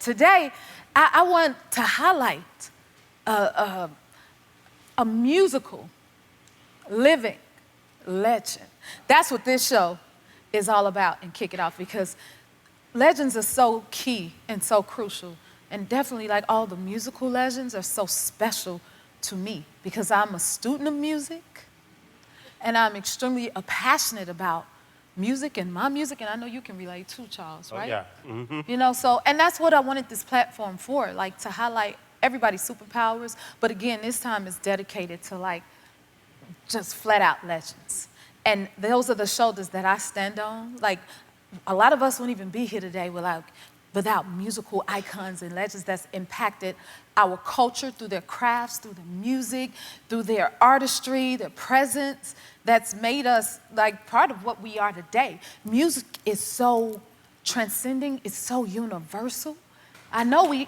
today, I want to highlight a musical, living legend. That's what this show is all about, and kick it off, because legends are so key and so crucial, and definitely like all the musical legends are so special to me because I'm a student of music and I'm extremely passionate about music and my music, and I know you can relate too, Charles, right? Oh, yeah. Mm-hmm. You know, so, and that's what I wanted this platform for, like to highlight everybody's superpowers, but again, this time is dedicated to like just flat out legends. And those are the shoulders that I stand on. Like, a lot of us wouldn't even be here today without musical icons and legends that's impacted our culture through their crafts, through their music, through their artistry, their presence, that's made us like part of what we are today. Music is so transcending, it's so universal. I know right?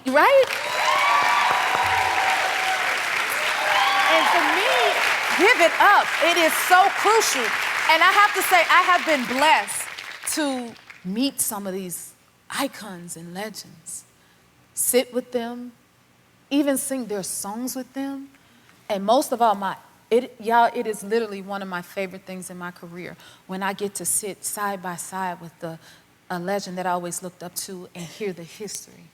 And for me, give it up. It is so crucial. And I have to say, I have been blessed to meet some of these icons and legends, sit with them, even sing their songs with them. And most of all, it is literally one of my favorite things in my career when I get to sit side by side with a legend that I always looked up to and hear the history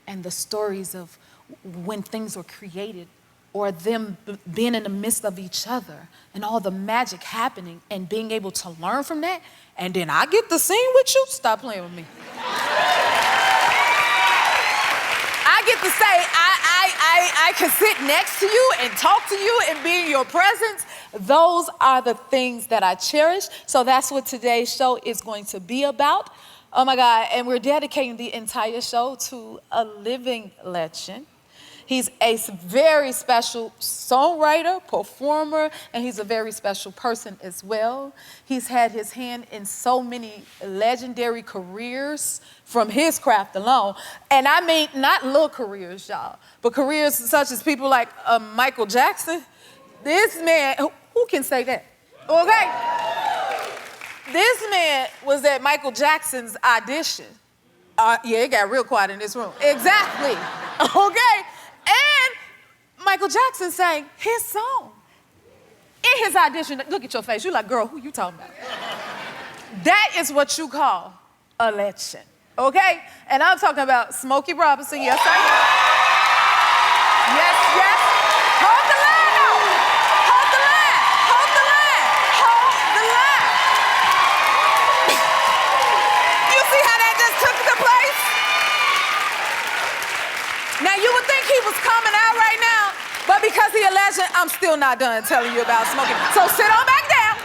and the stories of when things were created, or them being in the midst of each other and all the magic happening and being able to learn from that. And then I get to sing with you. Stop playing with me. I get to say, I can sit next to you and talk to you and be in your presence. Those are the things that I cherish. So that's what today's show is going to be about. Oh my God, and we're dedicating the entire show to a living legend. He's a very special songwriter, performer, and he's a very special person as well. He's had his hand in so many legendary careers from his craft alone. And I mean, not little careers, y'all, but careers such as people like Michael Jackson. This man, who can say that? Okay. This man was at Michael Jackson's audition. Yeah, it got real quiet in this room. Exactly. Okay. And Michael Jackson sang his song in his audition. Look at your face. You're like, girl, who you talking about? That is what you call a legend, okay? And I'm talking about Smokey Robinson. Yes, I am. Yes, yes. Hold the line now. Hold the line. Hold the line. Hold the line. You see how that just took the place? Now, you would think he was coming out right now, but because he a legend, I'm still not done telling you about Smokey. So sit on back down.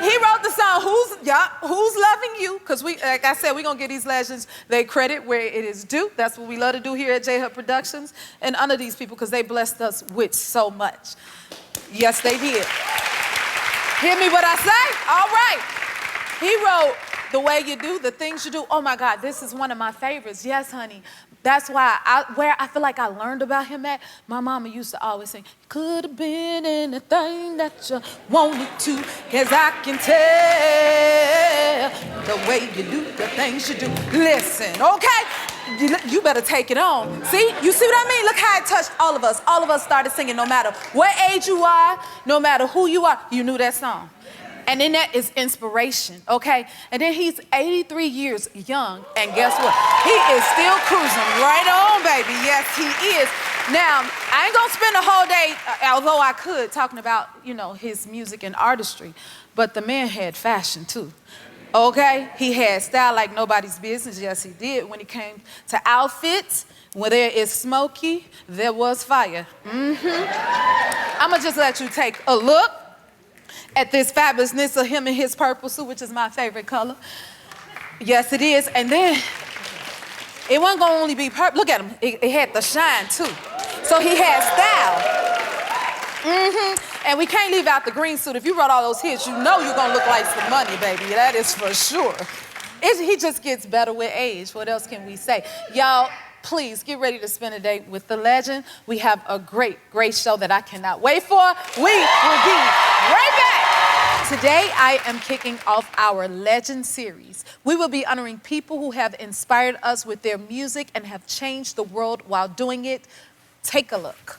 He wrote the song, Who's Loving You? Because like I said, we're going to give these legends their credit where it is due. That's what we love to do here at J Hub Productions, and honor these people because they blessed us with so much. Yes, they did. Hear me what I say? All right. He wrote The Way You Do, The Things You Do. Oh my God, this is one of my favorites. Yes, honey. That's why where I feel like I learned about him at, my mama used to always sing, could have been anything that you wanted to, cause I can tell the way you do the things you do. Listen, okay? You better take it on. See? You see what I mean? Look how it touched all of us. All of us started singing no matter what age you are, no matter who you are, you knew that song. And then that is inspiration, okay? And then he's 83 years young, and guess what? He is still cruising right on, baby. Yes, he is. Now, I ain't gonna spend a whole day, although I could, talking about, you know, his music and artistry, but the man had fashion too, okay? He had style like nobody's business. Yes, he did. When it came to outfits, where there is Smokey, there was fire. I'm gonna just let you take a look at this fabulousness of him in his purple suit, which is my favorite color. Yes, it is. And then it wasn't gonna only be purple. Look at him. It had the shine too. So he had style. And we can't leave out the green suit. If you wrote all those hits, you know you're gonna look like some money, baby. That is for sure. He just gets better with age. What else can we say? Y'all, please get ready to spend a day with the legend. We have a great, great show that I cannot wait for. We will be right back. Today, I am kicking off our Legend series. We will be honoring people who have inspired us with their music and have changed the world while doing it. Take a look.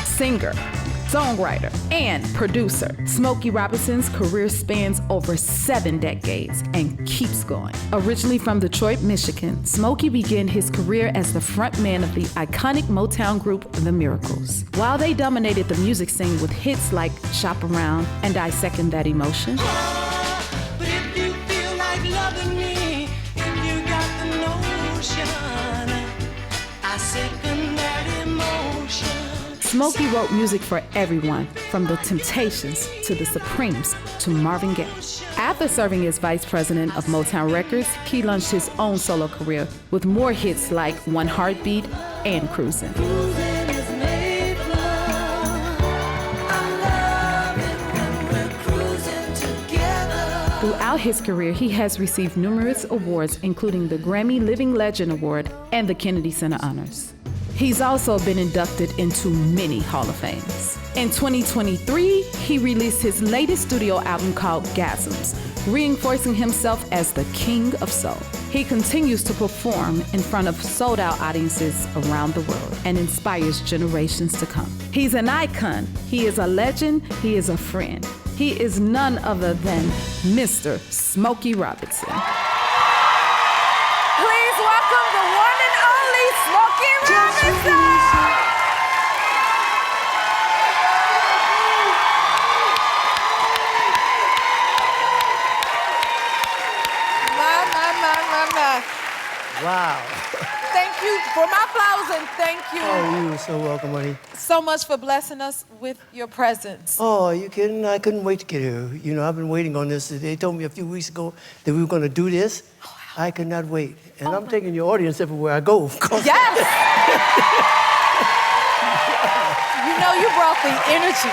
Singer, songwriter, and producer. Smokey Robinson's career spans over 7 decades and keeps going. Originally from Detroit, Michigan, Smokey began his career as the frontman of the iconic Motown group, The Miracles. While they dominated the music scene with hits like Shop Around and I Second That Emotion, But if you feel like loving me, if you got the notion, I second that emotion. Smokey wrote music for everyone, from the Temptations to the Supremes to Marvin Gaye. After serving as vice president of Motown Records, he launched his own solo career with more hits like One Heartbeat and Cruisin'. Throughout his career, he has received numerous awards, including the Grammy Living Legend Award and the Kennedy Center Honors. He's also been inducted into many Hall of Fames. In 2023, he released his latest studio album called Gasms, reinforcing himself as the king of soul. He continues to perform in front of sold-out audiences around the world and inspires generations to come. He's an icon, he is a legend, he is a friend. He is none other than Mr. Smokey Robinson. Please welcome the one and only Smokey Robinson! My. Wow. Thank you for my flowers and thank you Oh, you were so welcome, honey. so much for blessing us with your presence. Oh, are you kidding? I couldn't wait to get here. You know, I've been waiting on this. They told me a few weeks ago that we were going to do this. I could not wait. And I'm taking your audience everywhere I go. Yes! You know, you brought the energy.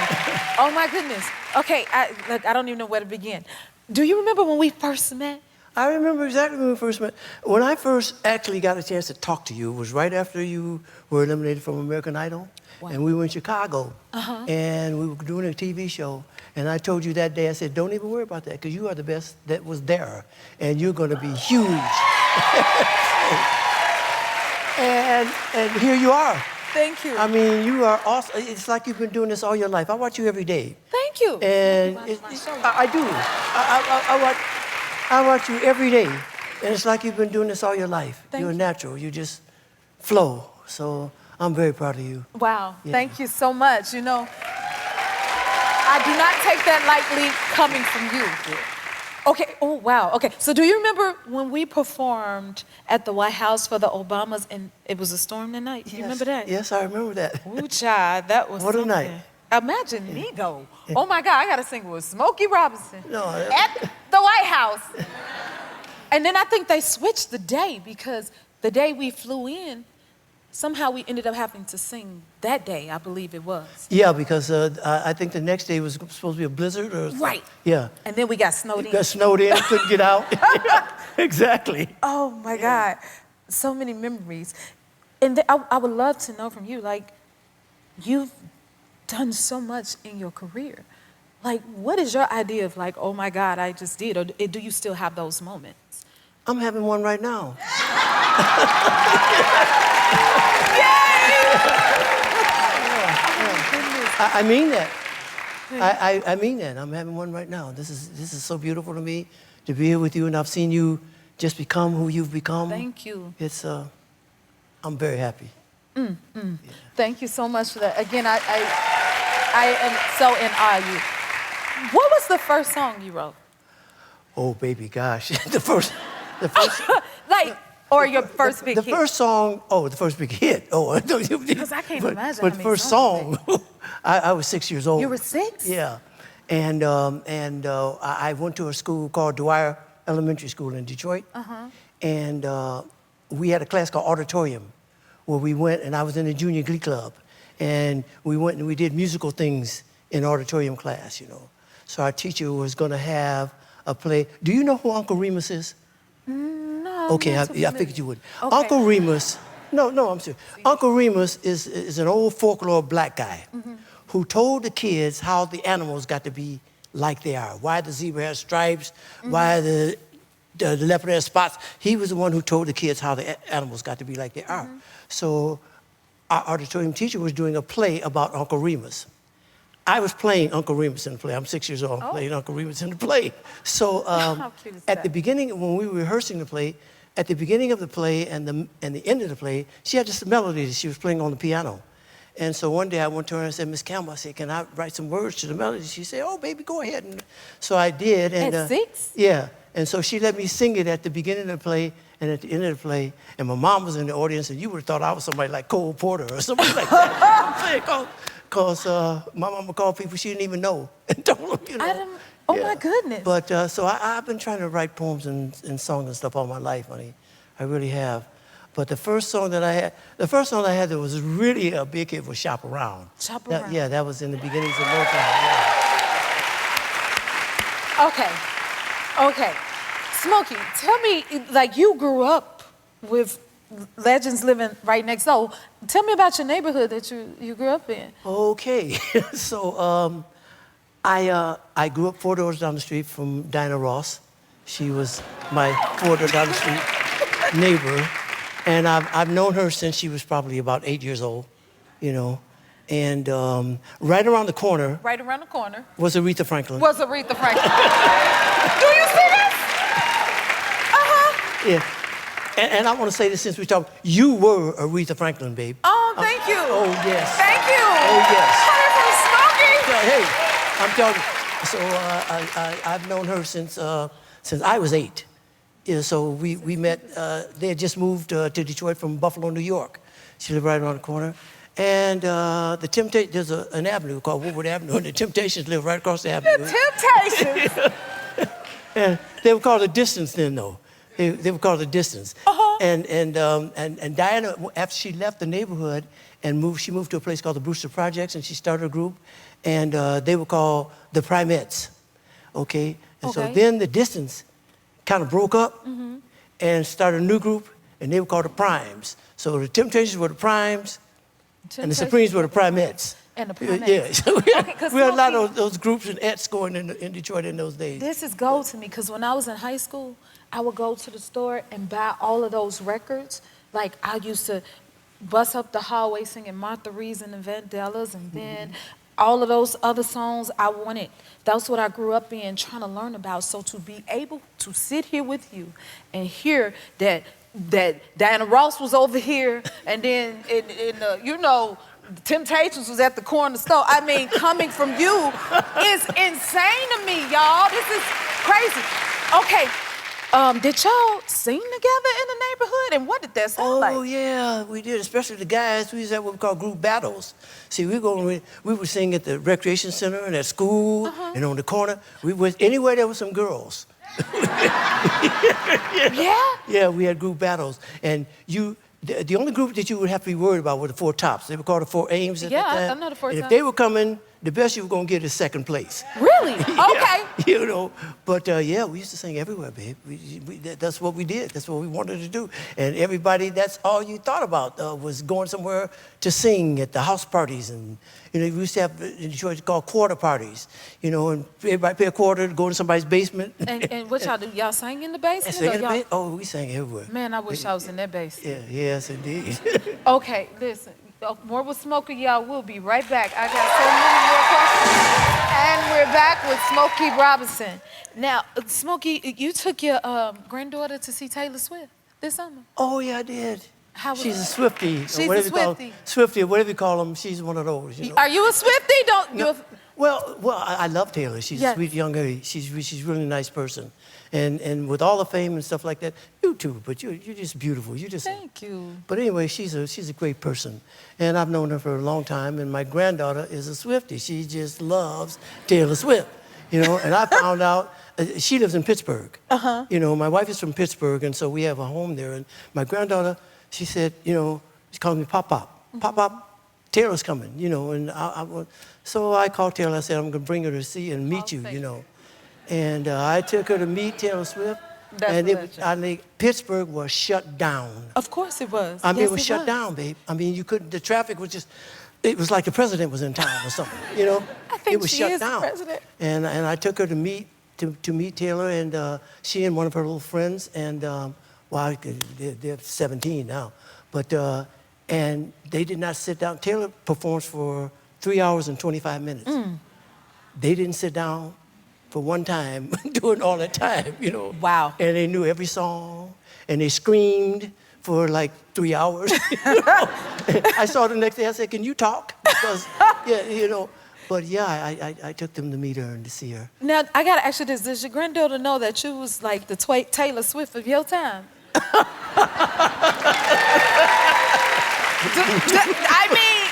Oh, my goodness. Okay, I don't even know where to begin. Do you remember when we first met? I remember exactly when we first met. When I first actually got a chance to talk to you, it was right after you were eliminated from American Idol. Wow. And we were in Chicago. And we were doing a TV show. And I told you that day, I said, don't even worry about that, because you are the best that was there. And you're going to be huge. and here you are. Thank you. I mean, you are awesome. It's like you've been doing this all your life. I watch you every day. Thank you. And I do. I watch you every day, and it's like you've been doing this all your life. You're natural. You just flow. So I'm very proud of you. Wow. Yeah. Thank you so much. You know, I do not take that lightly coming from you. Yeah. Okay. Oh, wow. Okay. So do you remember when we performed at the White House for the Obamas and it was a storm that night? Yes. You remember that? Yes, I remember that. Ooh, child, that was What something. a night. Imagine me, though. Oh, my God, I got to sing with Smokey Robinson No, at the White House. And then I think they switched the day because the day we flew in, somehow we ended up having to sing that day, I believe it was. Yeah, because I think the next day was supposed to be a blizzard or something. Right. Yeah. And then we got snowed in. Got snowed in, couldn't get out. Exactly. Oh, my God. So many memories. And I would love to know from you, like, you've done so much in your career. Like, what is your idea of like, oh my God, I just did, or do you still have those moments? I'm having one right now. I mean that. I mean that. I'm having one right now. This is so beautiful to me to be here with you, and I've seen you just become who you've become. Thank you. It's I'm very happy. Yeah. Thank you so much for that. Again, I am so in awe of you. What was the first song you wrote? Oh, baby, gosh. the first like, or your first big hit? The first song, the first big hit. Oh, because I can't imagine. But first song, I was 6 years old. You were 6? Yeah. And I went to a school called Dwyer Elementary School in Detroit. And we had a class called Auditorium, where we went, and I was in the junior glee club. And we went and we did musical things in auditorium class, you know. So our teacher was going to have a play. Do you know who Uncle Remus is? No. Okay, I figured you would. Okay. Uncle Remus No, I'm serious. Uncle Remus is an old folklore black guy who told the kids how the animals got to be like they are. Why the zebra has stripes, why the leopard has spots. He was the one who told the kids how the animals got to be like they are. So our auditorium teacher was doing a play about Uncle Remus. I was playing Uncle Remus in the play. I'm 6 years old. I'm playing Uncle Remus in the play. So How cute is at that? the beginning, when we were rehearsing the play, at the beginning of the play and the end of the play, she had just a melody that she was playing on the piano. And so one day I went to her and I said, Miss Campbell, I said, can I write some words to the melody? She said, oh, baby, go ahead. And so I did. And, At 6? Yeah. And so she let me sing it at the beginning of the play and at the end of the play. And my mom was in the audience, and you would have thought I was somebody like Cole Porter or somebody like that. Because my mama called people she didn't even know and told them, you know. Oh, my goodness. But so I've been trying to write poems and songs and stuff all my life, honey. I really have. But the first song that I had that was really a big hit was Shop Around. Shop Around. Yeah, that was in the beginnings of Motown, yeah. Okay. Smokey, tell me, like, you grew up with legends living right next door. Tell me about your neighborhood that you grew up in. Okay. So I grew up 4 doors down the street from Dinah Ross. She was my 4 door down the street neighbor. And I've known her since she was probably about 8 years old, you know. And right around the corner was Aretha Franklin. Do you see this? Yeah. And I want to say this since we talked. You were Aretha Franklin, babe. Oh, thank you. Oh, yes. Thank you. Oh, yes. Coming from Smokey. Hey, I'm telling you. So I've known her since I was 8. Yeah, so we met. They had just moved to Detroit from Buffalo, New York. She lived right around the corner. And the Temptations, there's an avenue called Woodward Avenue, and the Temptations live right across the avenue. The Temptations. And they were called The Distance then, though. They were called The Distance. And Diana, after she left the neighborhood and she moved to a place called the Brewster Projects, and she started a group, and they were called the Primettes, okay? And so then The Distance kind of broke up and started a new group, and they were called the Primes. So the Temptations were the Primes, and the Supremes were the Primettes. And the Primettes. Yeah, so we had a lot Smokey, of those groups and ets going in Detroit in those days. this is gold to me, because when I was in high school, I would go to the store and buy all of those records. Like, I used to bust up the hallway singing Martha Reeves and the Vandellas, and then all of those other songs I wanted. That's what I grew up in, trying to learn about. So to be able to sit here with you and hear that Diana Ross was over here, and then you know, the Temptations was at the corner store. I mean, coming from you is insane to me, y'all. This is crazy. Okay. Did y'all sing together in the neighborhood, and what did that sound like? Oh, yeah, we did, especially the guys. We used to have what we call group battles. See, we would sing at the recreation center and at school and on the corner. We was anywhere there was some girls. Yeah? Yeah, we had group battles. And the only group that you would have to be worried about were the 4 Tops. They were called the 4 Aims at the time. Yeah, I know the 4 And Tops. if they were coming, the best you were going to get is second place. Really? Yeah, Okay. you know, but yeah, we used to sing everywhere, babe. That's what we did. That's what we wanted to do. And everybody, that's all you thought about was going somewhere to sing at the house parties. And, you know, we used to have in Detroit called quarter parties, you know, and everybody pay a quarter to go in somebody's basement. And what y'all do? Y'all sang in the basement? Sing or in the y'all- ba- Oh, we sang everywhere. Man, I wish I was in that basement. Yeah, yes, indeed. Okay, listen. More with Smokey, y'all. We'll be right back. I got so many more questions. And we're back with Smokey Robinson. Now, Smokey, you took your granddaughter to see Taylor Swift this summer. Oh, yeah, I did. How was She's a it? Swiftie. She's or a whatever you call Swiftie. them. Swiftie, or whatever you call them. She's one of those, you know. Are you a Swiftie? Don't you? Well, I love Taylor. She's Yes. a sweet young lady. She's really a nice person. And with all the fame and stuff like that, you too, but you're just beautiful. You just Thank you. But anyway, she's a great person. And I've known her for a long time, and my granddaughter is a Swiftie. She just loves Taylor Swift, you know, and I found out she lives in Pittsburgh. You know, my wife is from Pittsburgh, and so we have a home there. And my granddaughter, she said, you know, she called me Pop Pop. Pop Pop, Taylor's coming, you know. And so I called Taylor. I said, I'm going to bring her to see and meet you, you know. And I took her to meet Taylor Swift. That's and a it was, legend. I think Pittsburgh was shut down. Of course it was. I mean, Yes, it was shut down, babe. I mean, you couldn't. The traffic was just. It was like the president was in town or something. You know, I think it was she shut is the down. president. And I took her to meet Taylor, and she and one of her little friends, and well, they're 17 now, but and they did not sit down. Taylor performs for 3 hours and 25 minutes. They didn't sit down for one time during all that time, you know. Wow. And they knew every song, and they screamed for like 3 hours. You know? I saw the next day. I said, "Can you talk?" Because yeah, you know. But yeah, I took them to meet her and to see her. Now, I gotta ask you this. Does your granddaughter know that you was like the Taylor Swift of your time? I mean,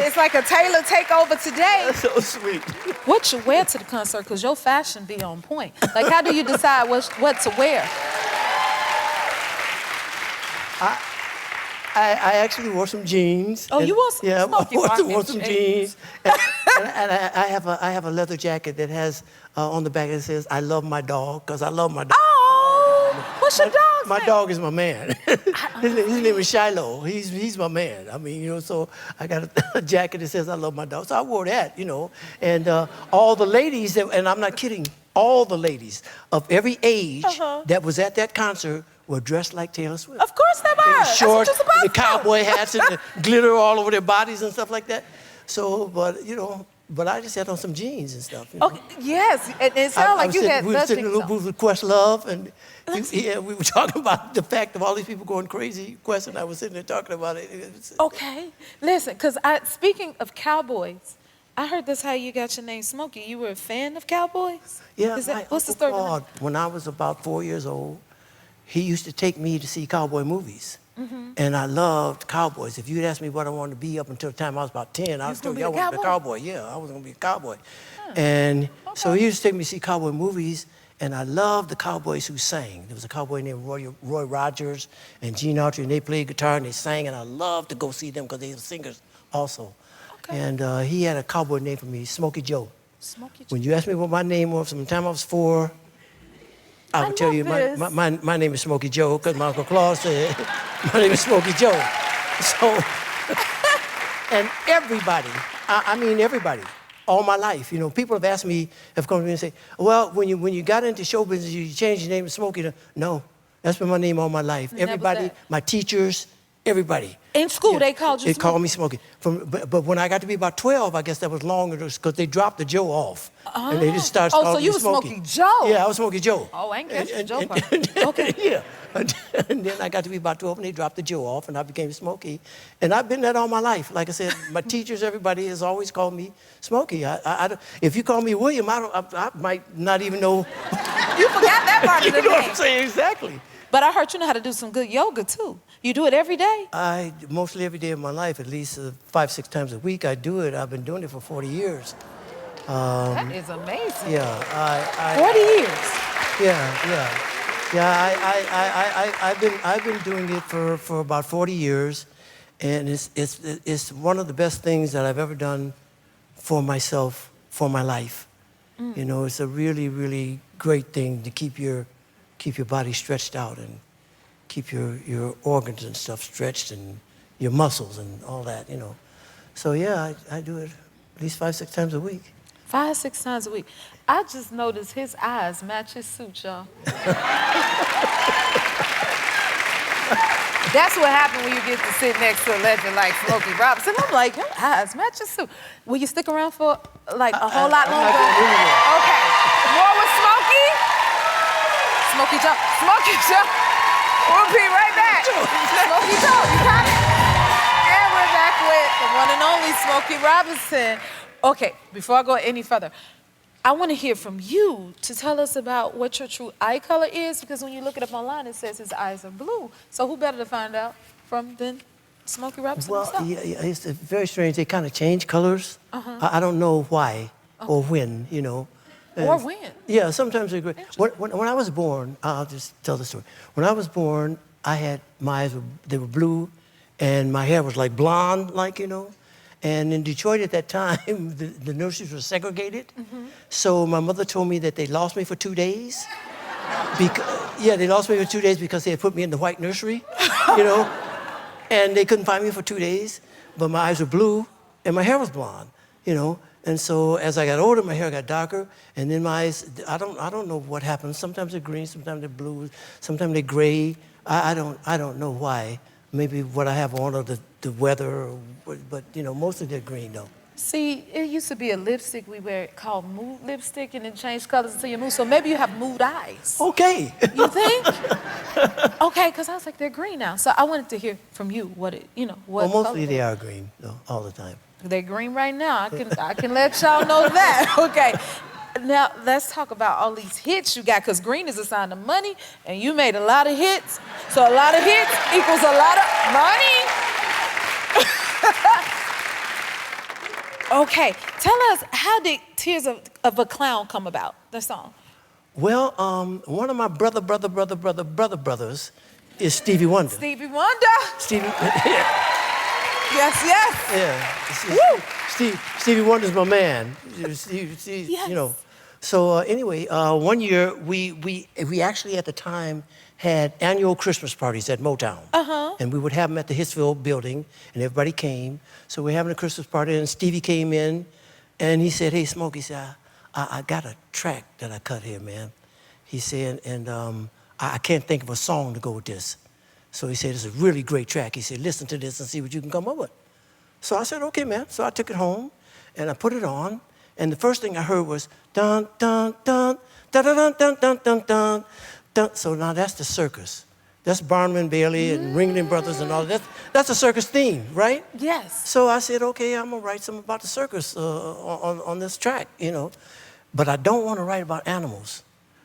it's like a Taylor takeover today. That's so sweet. What you wear to the concert? Because your fashion be on point. Like, how do you decide what to wear? I actually wore some jeans. Oh, you wore some Yeah, Smokey I wore Robinson some jeans. And I have a leather jacket that has on the back it says, "I love my dog," because I love my dog. Oh, what's your dog's My name? dog is my man. His name is Shiloh. He's my man. I mean, you know, so I got a jacket that says, "I love my dog." So I wore that, you know. And all the ladies, and I'm not kidding, all the ladies of every age that was at that concert were dressed like Taylor Swift. Of course they were. That's what Shorts, you're supposed the to do. cowboy hats, and the glitter all over their bodies and stuff like that. So, but you know, but I just had on some jeans and stuff. You know? Okay, yes, it sounded like you had we were the sitting in a little things on. booth with Questlove, and we were talking about the fact of all these people going crazy. Quest and I was sitting there talking about it. Okay, listen, because speaking of cowboys, I heard that's how you got your name, Smokey. You were a fan of cowboys? Yeah, What's the story behind Claude, when I was about 4 years old, he used to take me to see cowboy movies. And I loved cowboys. If you'd asked me what I wanted to be up until the time I was about 10, I was told you I wanted to be a cowboy. Yeah, I was going to be a cowboy. And so he used to take me to see cowboy movies, and I loved the cowboys who sang. There was a cowboy named Roy Rogers and Gene Autry, and they played guitar and they sang, and I loved to go see them because they were singers also. Okay. And he had a cowboy name for me, Smokey Joe. Smokey Joe. When you asked me what my name was from the time I was 4, I would tell you love this. my name is Smokey Joe because my Uncle Claude said my name is Smokey Joe. So, and everybody, I mean everybody, all my life, you know, people have asked me, have come to me and say, "Well, when you got into show business, you changed your name to Smokey." No, that's been my name all my life. Never Everybody, said. my teachers, everybody. In school, they called you They called me Smokey. But when I got to be about 12, I guess that was longer because they dropped the Joe off. And they just started Oh, calling so me you were Smokey. Smokey Joe. Yeah, I was Smokey Joe. Oh, I ain't catch the Joe part. Okay. Yeah. And then I got to be about 12, and they dropped the Joe off, and I became Smokey. And I've been that all my life. Like I said, my teachers, everybody has always called me Smokey. If you call me William, I might not even know. You forgot that part of the You know what name. I'm saying? Exactly. But I heard you know how to do some good yoga, too. You do it every day? Mostly every day of my life, at least 5, 6 times a week, I do it. I've been doing it for 40 years. That is amazing. Yeah, 40 years. I've been doing it for about 40 years, and it's one of the best things that I've ever done for myself, for my life. You know, it's a really, really great thing to keep your body stretched out and keep your organs and stuff stretched and your muscles and all that, you know. So yeah, I do it at least 5, 6 times a week. 5, 6 times a week. I just noticed his eyes match his suit, y'all. That's what happened when you get to sit next to a legend like Smokey Robinson. I'm like, your eyes match your suit. Will you stick around for like a whole lot longer? Okay. More with Smokey? Smokey Joe. Smokey Joe. We'll be right back. Smokey Joe, you got it? And we're back with the one and only Smokey Robinson. Okay, before I go any further, I want to hear from you to tell us about what your true eye color is, because when you look it up online, it says his eyes are blue. So who better to find out from than Smokey Robinson Well, himself? yeah, it's very strange. They kind of change colors. I don't know why or when, you know. Or when? Yeah, sometimes they're great. When I was born, I'll just tell the story. When I was born, my eyes they were blue, and my hair was like blonde, like, you know. And in Detroit at that time, the nurseries were segregated. So my mother told me that they lost me for 2 days. Yeah, they lost me for 2 days because they had put me in the white nursery, you know, and they couldn't find me for 2 days. But my eyes were blue and my hair was blonde, you know. And so as I got older, my hair got darker, and then my eyes, I don't know what happened. Sometimes they're green, sometimes they're blue, sometimes they're gray. I don't know why. Maybe what I have on or the weather, but you know, mostly they're green though. See, it used to be a lipstick we wear called mood lipstick, and it changed colors until your mood. So maybe you have mood eyes. Okay. You think? Okay, because I was like, they're green now. So I wanted to hear from you what it, you know, what Well, mostly color they are green though, all the time. They're green right now. I can let y'all know that. Okay. Now let's talk about all these hits you got, because green is a sign of money, and you made a lot of hits. So a lot of hits equals a lot of money. Okay, tell us, how did Tears of a Clown come about, the song? Well, one of my brothers is Stevie Wonder. Stevie Wonder. Stevie, yeah. Yes, yes. Yeah. Stevie Wonder's my man. Yes. You know. So anyway, one year we actually at the time had annual Christmas parties at Motown. And we would have them at the Hitsville building, and everybody came. So we're having a Christmas party, and Stevie came in, and he said, "Hey, Smokey," he said, I got a track that I cut here, man. He said, and I can't think of a song to go with this. So he said, it's a really great track. He said, listen to this and see what you can come up with. So I said, okay, man. So I took it home, and I put it on, and the first thing I heard was, dun, dun, dun, dun, dun, dun, dun, dun, dun, dun, dun. So now that's the circus. That's Barnum and Bailey and Ringling Brothers and all that. That's a circus theme, right? Yes. So I said, okay, I'm gonna write something about the circus on this track, you know. But I don't want to write about animals.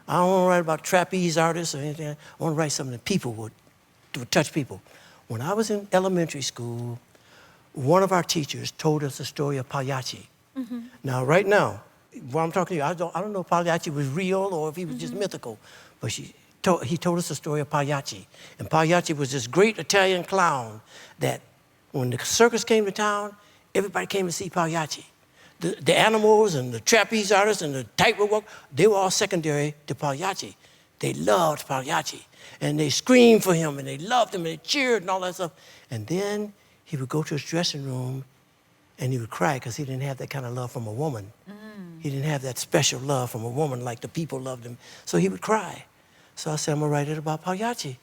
I don't want to write about trapeze artists or anything. I want to write something that people would touch people. When I was in elementary school, one of our teachers told us the story of Pagliacci. Now, right now, while I'm talking to you, I don't know if Pagliacci was real or if he was just mythical, but he told us the story of Pagliacci. And Pagliacci was this great Italian clown that when the circus came to town, everybody came to see Pagliacci. The animals and the trapeze artists and the tightrope, they were all secondary to Pagliacci. They loved Pagliacci. And they screamed for him, and they loved him, and they cheered and all that stuff. And then he would go to his dressing room, and he would cry because he didn't have that kind of love from a woman. He didn't have that special love from a woman like the people loved him. So he would cry. So I said, I'm gonna write it about Pagliacci.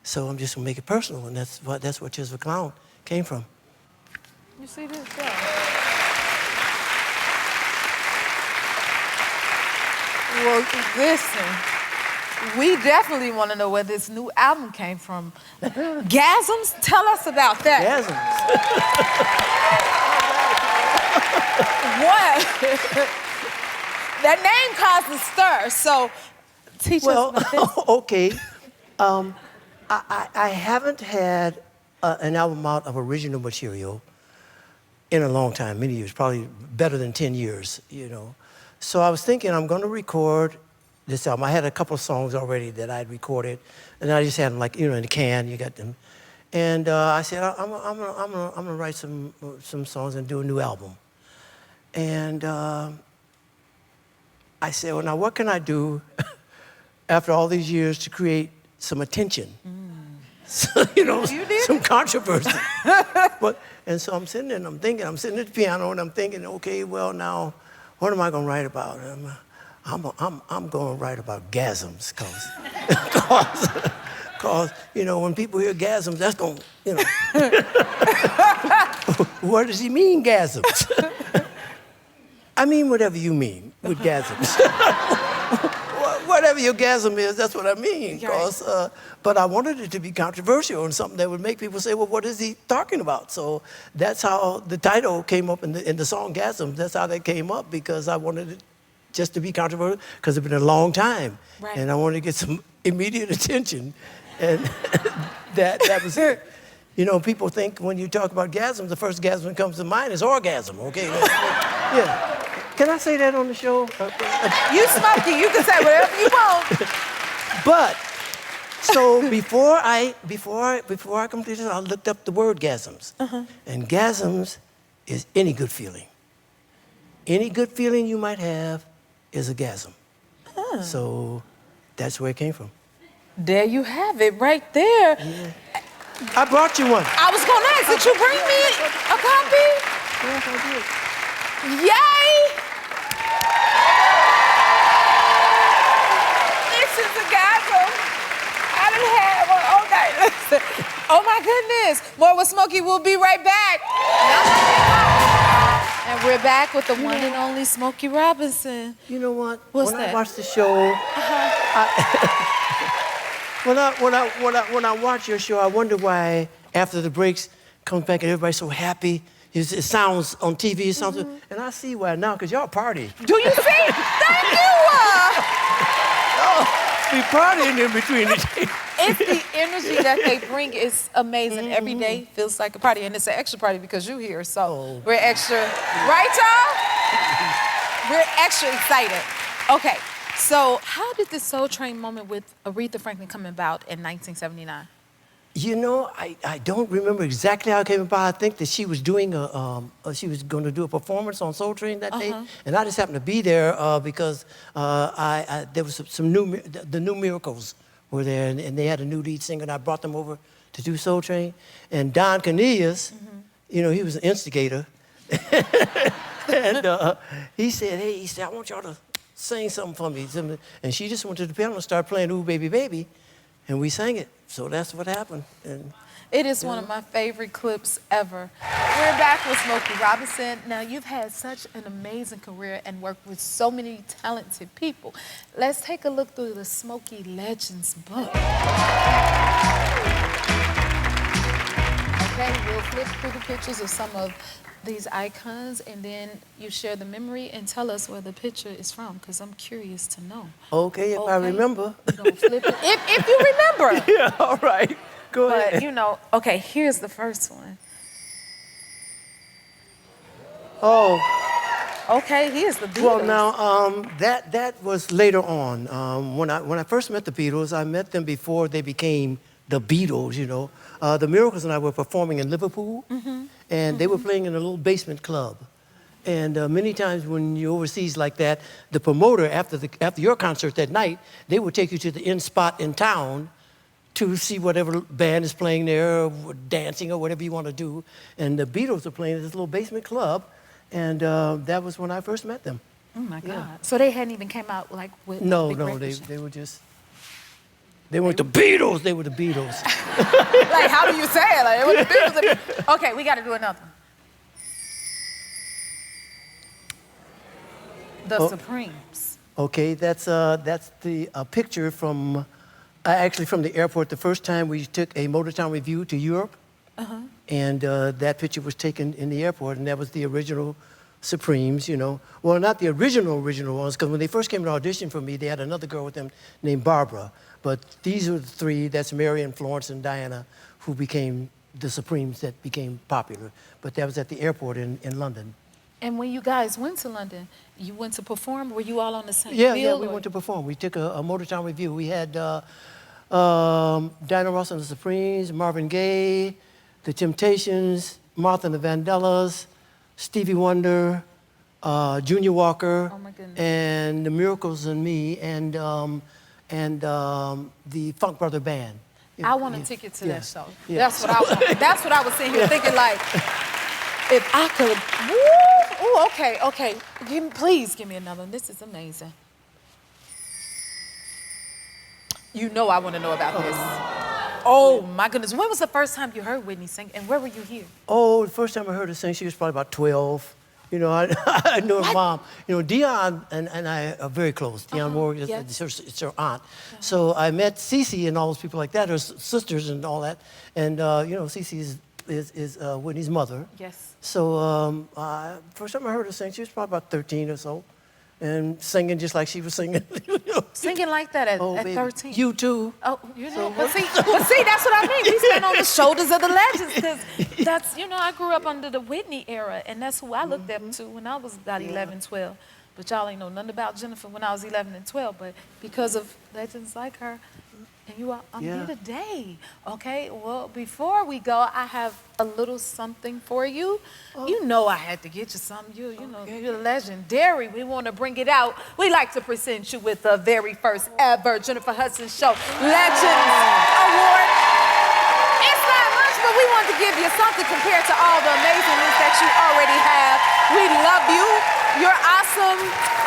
So I'm just gonna make it personal, and that's what Tears of a Clown came from. You see this? Yeah. Well, listen, we definitely want to know where this new album came from. Gasms? Tell us about that. Gasms. What? That name caused a stir, so teach us about this. Okay. I haven't had an album out of original material in a long time, many years, probably better than 10 years, you know. So I was thinking I'm going to record this album. I had a couple of songs already that I'd recorded, and I just had them, like, you know, in the can. You got them, and I said I'm gonna write some songs and do a new album. And I said, well, now what can I do after all these years to create some attention? So, you know, some controversy. And so I'm sitting there and I'm thinking. I'm sitting at the piano and I'm thinking, okay, well now, what am I gonna write about? I'm gonna write about gasms, cause you know, when people hear gasms, that's gonna, you know. What does he mean, gasms? I mean whatever you mean with gasms. Whatever your gasm is, that's what I mean. But I wanted it to be controversial and something that would make people say, well, what is he talking about? So that's how the title came up in the song Gasms. That's how that came up, because I wanted it just to be controversial, because it's been a long time. Right. And I wanted to get some immediate attention. And that was it. You know, people think when you talk about gasms, the first gasm that comes to mind is orgasm, okay? Yeah. Can I say that on the show? You Smokey, you can say whatever you want. But, so before I completed it, I looked up the word gasms. And gasms is any good feeling. Any good feeling you might have is a gasm. So that's where it came from. There you have it, right there. Yeah. I brought you one. I was gonna ask, did you bring me a copy? Yes, I did. Yay! This is a Gasms. I done had one. Okay, listen. Oh my goodness. More with Smokey. We'll be right back. And we're back with the one and only Smokey Robinson. You know what? What's when that? I watch the show, when I watch your show, I wonder why after the breaks comes back and everybody's so happy. It sounds on TV, it sounds, and I see why now, because y'all party. Do you see? Thank you. We partying in between the It's the energy that they bring is amazing. Every day feels like a party, and it's an extra party because you're here, so we're extra, right, y'all? We're extra excited. Okay, so how did the Soul Train moment with Aretha Franklin come about in 1979? You know, I don't remember exactly how it came about. I think that she was doing she was going to do a performance on Soul Train that day, and I just happened to be there because there was the New Miracles were there, and they had a new lead singer, and I brought them over to do Soul Train. And Don Cornelius, you know, he was an instigator, and he said, I want y'all to sing something for me. And she just went to the piano and started playing Ooh Baby Baby, and we sang it. So that's what happened. And it is one of my favorite clips ever. We're back with Smokey Robinson. Now, you've had such an amazing career and worked with so many talented people. Let's take a look through the Smokey Legends book. Okay, we'll flip through the pictures of some of these icons, and then you share the memory and tell us where the picture is from, because I'm curious to know. Okay, if I remember. Don't flip it. If you remember. Yeah, all right. Go ahead. But, you know, okay, here's the first one. Oh. Okay, here's the Beatles. Well, now, that was later on. When I first met the Beatles, I met them before they became the Beatles, you know. The Miracles and I were performing in Liverpool, and they were playing in a little basement club. And many times when you're overseas like that, the promoter, after your concert that night, they would take you to the end spot in town to see whatever band is playing there, or dancing, or whatever you want to do. And the Beatles were playing at this little basement club, and that was when I first met them. Oh, my God. So they hadn't even came out, like, with No, big they were just... They weren't the Beatles, they were the Beatles. Like, how do you say it? Like, it was the Beatles. Okay, we got to do another one. The Supremes. Okay, that's the picture from, actually from the airport. The first time we took a Motortown Review to Europe, and that picture was taken in the airport, and that was the original Supremes, you know. Well, not the original ones, because when they first came to audition for me, they had another girl with them named Barbara. But these were the three, that's Mary and Florence and Diana, who became the Supremes that became popular. But that was at the airport in London. And when you guys went to London, you went to perform? Were you all on the same Yeah, field? we went to perform. We took a Motortown Review. We had Diana Ross and the Supremes, Marvin Gaye, The Temptations, Martha and the Vandellas, Stevie Wonder, Junior Walker, and The Miracles and me, and the Funk Brother Band. I want a ticket to that show. Yeah. That's what I want. That's what I was sitting here thinking, like, if I could, ooh, okay. Please give me another one. This is amazing. You know I want to know about this. Oh, my goodness. When was the first time you heard Whitney sing, and where were you here? Oh, the first time I heard her sing, she was probably about 12. You know, I knew her mom. You know, Dion and I are very close. Dion Moore, it's her aunt. So I met Cece and all those people like that, her sisters and all that. And, you know, Cece is Whitney's mother. Yes. So first time I heard her sing, she was probably about 13 or so. And singing just like she was singing. You know? Singing like that at 13? You too. Oh, you know, but see, that's what I mean. We stand on the shoulders of the legends, because that's, you know, I grew up under the Whitney era, and that's who I looked up to when I was about 11, 12. But y'all ain't know nothing about Jennifer when I was 11 and 12, but because of legends like her, And you are Yeah. here today. Okay, well, before we go, I have a little something for you. You know I had to get you something. You know, you're legendary. We want to bring it out. We like to present you with the very first ever Jennifer Hudson Show Legends Award. It's not much, but we want to give you something compared to all the amazingness that you already have. We love you. You're awesome.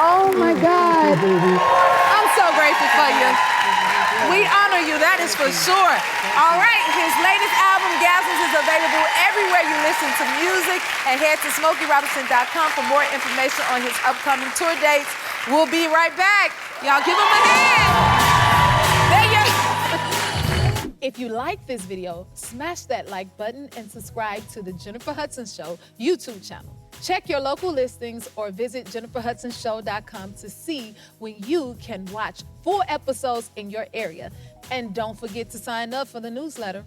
Oh my God. I'm so grateful for you. We honor you, that is for sure. All right, his latest album, Gasms, is available everywhere you listen to music. And head to SmokeyRobinson.com for more information on his upcoming tour dates. We'll be right back. Y'all give him a hand. There you go. If you like this video, smash that like button and subscribe to the Jennifer Hudson Show YouTube channel. Check your local listings or visit JenniferHudsonShow.com to see when you can watch full episodes in your area. And don't forget to sign up for the newsletter.